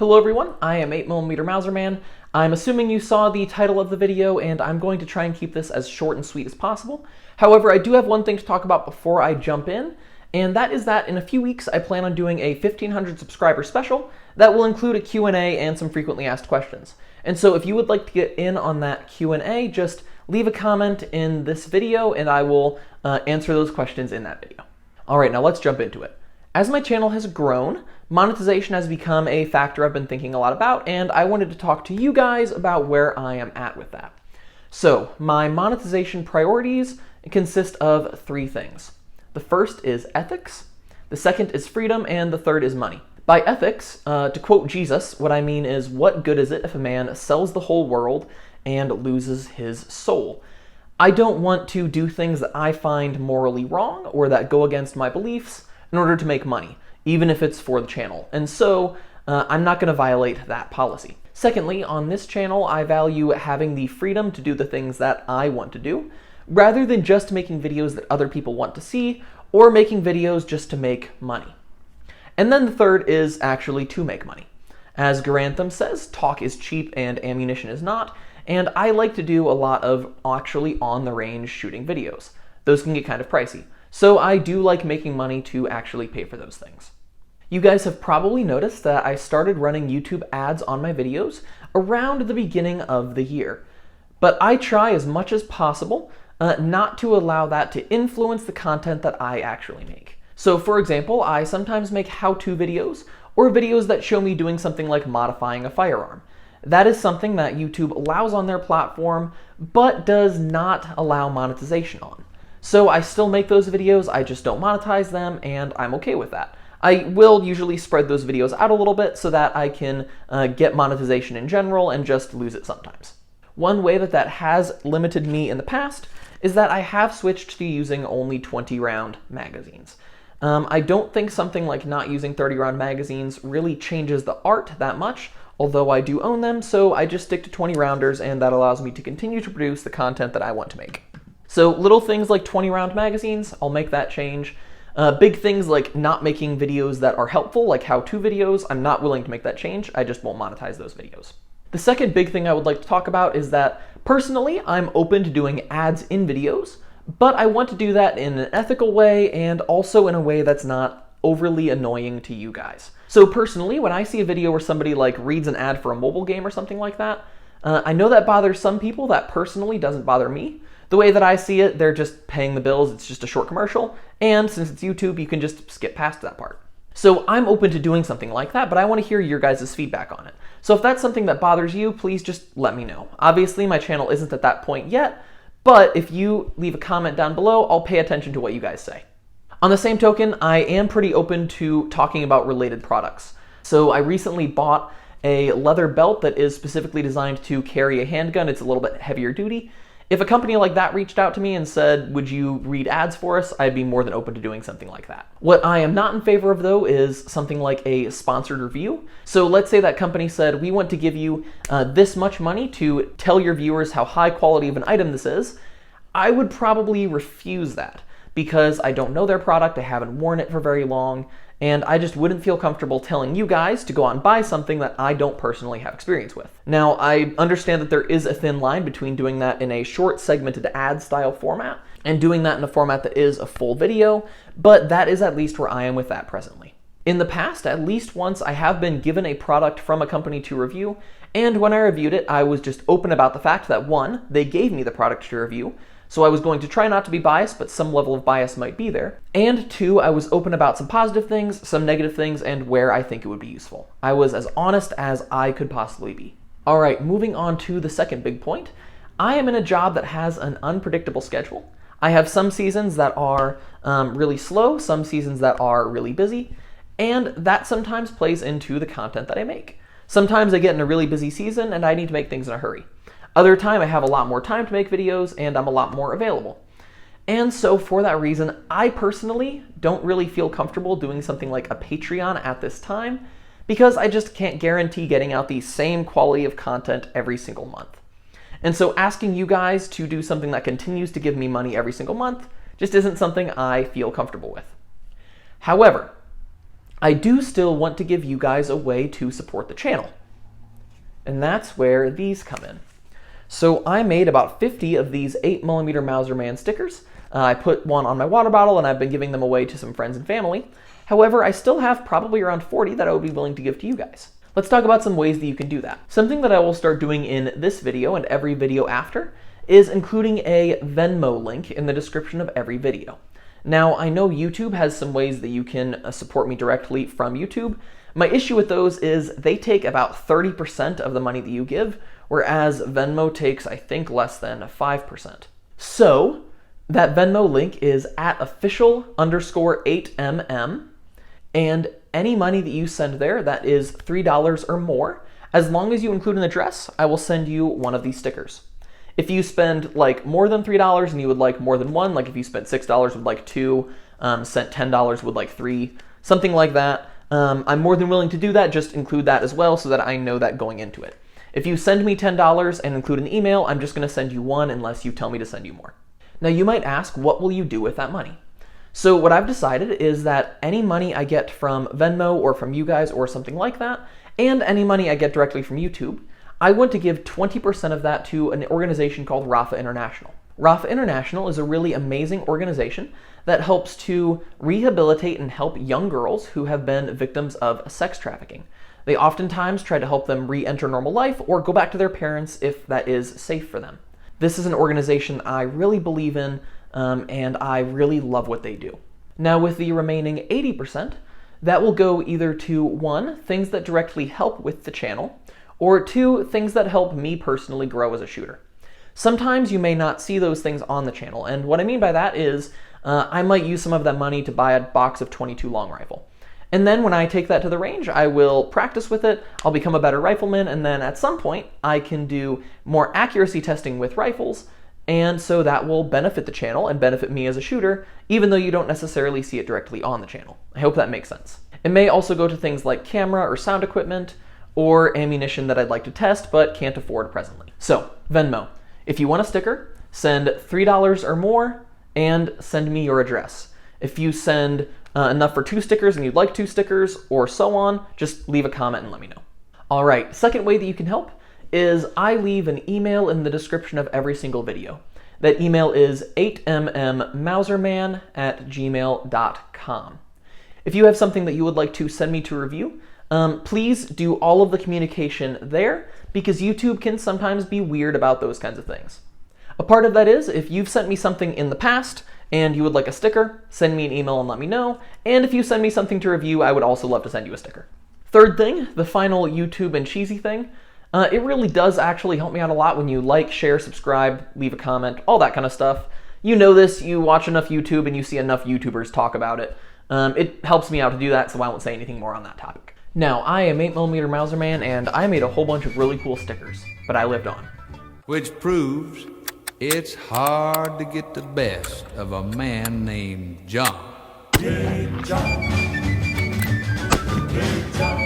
Hello everyone, I am 8mm Mauser Man. I'm assuming you saw the title of the video, and I'm going to try and keep this as short and sweet as possible. However, I do have one thing to talk about before I jump in, and that is that in a few weeks I plan on doing a 1,500 subscriber special that will include a Q&A and some frequently asked questions. And so if you would like to get in on that Q&A, just leave a comment in this video and I will answer those questions in that video. Alright, now let's jump into it. As my channel has grown, monetization has become a factor I've been thinking a lot about, and I wanted to talk to you guys about where I am at with that. So, my monetization priorities consist of three things. The first is ethics, the second is freedom, and the third is money. By ethics, to quote Jesus, what I mean is, what good is it if a man sells the whole world and loses his soul? I don't want to do things that I find morally wrong or that go against my beliefs in order to make money, even if it's for the channel. And so I'm not going to violate that policy. Secondly, on this channel, I value having the freedom to do the things that I want to do, rather than just making videos that other people want to see, or making videos just to make money. And then the third is actually to make money. As Garantham says, talk is cheap and ammunition is not, and I like to do a lot of actually on-the-range shooting videos. Those can get kind of pricey. So I do like making money to actually pay for those things. You guys have probably noticed that I started running YouTube ads on my videos around the beginning of the year. But I try as much as possible not to allow that to influence the content that I actually make. So for example, I sometimes make how-to videos or videos that show me doing something like modifying a firearm. That is something that YouTube allows on their platform, but does not allow monetization on. So I still make those videos, I just don't monetize them, and I'm okay with that. I will usually spread those videos out a little bit so that I can get monetization in general and just lose it sometimes. One way that has limited me in the past is that I have switched to using only 20-round magazines. I don't think something like not using 30-round magazines really changes the art that much, although I do own them, so I just stick to 20-rounders, and that allows me to continue to produce the content that I want to make. So little things like 20-round magazines, I'll make that change. Big things like not making videos that are helpful, like how-to videos, I'm not willing to make that change. I just won't monetize those videos. The second big thing I would like to talk about is that personally, I'm open to doing ads in videos, but I want to do that in an ethical way and also in a way that's not overly annoying to you guys. So personally, when I see a video where somebody like reads an ad for a mobile game or something like that, I know that bothers some people. That personally doesn't bother me. The way that I see it, they're just paying the bills, it's just a short commercial, and since it's YouTube, you can just skip past that part. So I'm open to doing something like that, but I want to hear your guys' feedback on it. So if that's something that bothers you, please just let me know. Obviously, my channel isn't at that point yet, but if you leave a comment down below, I'll pay attention to what you guys say. On the same token, I am pretty open to talking about related products. So I recently bought a leather belt that is specifically designed to carry a handgun. It's a little bit heavier duty. If a company like that reached out to me and said, would you read ads for us, I'd be more than open to doing something like that. What I am not in favor of, though, is something like a sponsored review. So let's say that company said, we want to give you this much money to tell your viewers how high quality of an item this is. I would probably refuse that because I don't know their product, I haven't worn it for very long, and I just wouldn't feel comfortable telling you guys to go out and buy something that I don't personally have experience with. Now, I understand that there is a thin line between doing that in a short segmented ad style format and doing that in a format that is a full video, but that is at least where I am with that presently. In the past, at least once, I have been given a product from a company to review, and when I reviewed it, I was just open about the fact that 1, they gave me the product to review, so I was going to try not to be biased, but some level of bias might be there. And 2, I was open about some positive things, some negative things, and where I think it would be useful. I was as honest as I could possibly be. All right, moving on to the second big point. I am in a job that has an unpredictable schedule. I have some seasons that are really slow, some seasons that are really busy, and that sometimes plays into the content that I make. Sometimes I get in a really busy season and I need to make things in a hurry. Other time, I have a lot more time to make videos and I'm a lot more available. And so for that reason, I personally don't really feel comfortable doing something like a Patreon at this time because I just can't guarantee getting out the same quality of content every single month. And so asking you guys to do something that continues to give me money every single month just isn't something I feel comfortable with. However, I do still want to give you guys a way to support the channel. And that's where these come in. So I made about 50 of these 8mm Mauser Man stickers. I put one on my water bottle and I've been giving them away to some friends and family. However, I still have probably around 40 that I would be willing to give to you guys. Let's talk about some ways that you can do that. Something that I will start doing in this video and every video after is including a Venmo link in the description of every video. Now, I know YouTube has some ways that you can support me directly from YouTube. My issue with those is they take about 30% of the money that you give, whereas Venmo takes, I think, less than 5%. So, that Venmo link is at official_8mm, and any money that you send there that is $3 or more, as long as you include an address, I will send you one of these stickers. If you spend like more than $3 and you would like more than one, like if you spent $6 would like 2, sent $10 would like 3, something like that, I'm more than willing to do that. Just include that as well so that I know that going into it. If you send me $10 and include an email, I'm just going to send you one unless you tell me to send you more. Now you might ask, what will you do with that money? So what I've decided is that any money I get from Venmo or from you guys or something like that, and any money I get directly from YouTube, I want to give 20% of that to an organization called Rafa International. Rafa International is a really amazing organization that helps to rehabilitate and help young girls who have been victims of sex trafficking. They oftentimes try to help them re-enter normal life or go back to their parents if that is safe for them. This is an organization I really believe in, and I really love what they do. Now with the remaining 80%, that will go either to 1, things that directly help with the channel, or 2, things that help me personally grow as a shooter. Sometimes you may not see those things on the channel, and what I mean by that is I might use some of that money to buy a box of .22 long rifle. And then when I take that to the range, I will practice with it, I'll become a better rifleman, and then at some point I can do more accuracy testing with rifles, and so that will benefit the channel and benefit me as a shooter, even though you don't necessarily see it directly on the channel. I hope that makes sense. It may also go to things like camera or sound equipment, or ammunition that I'd like to test but can't afford presently. So, Venmo. If you want a sticker, send $3 or more and send me your address. If you send enough for 2 stickers and you'd like 2 stickers or so on, just leave a comment and let me know. All right, second way that you can help is I leave an email in the description of every single video. That email is 8mmmauserman@gmail.com. If you have something that you would like to send me to review, please do all of the communication there, because YouTube can sometimes be weird about those kinds of things. A part of that is, if you've sent me something in the past and you would like a sticker, send me an email and let me know, and if you send me something to review, I would also love to send you a sticker. Third thing, the final YouTube and cheesy thing, it really does actually help me out a lot when you like, share, subscribe, leave a comment, all that kind of stuff. You know this, you watch enough YouTube and you see enough YouTubers talk about it. It helps me out to do that, so I won't say anything more on that topic. Now, I am 8mm Mauser Man, and I made a whole bunch of really cool stickers, but I lived on. Which proves it's hard to get the best of a man named John. Hey, John. Hey, John.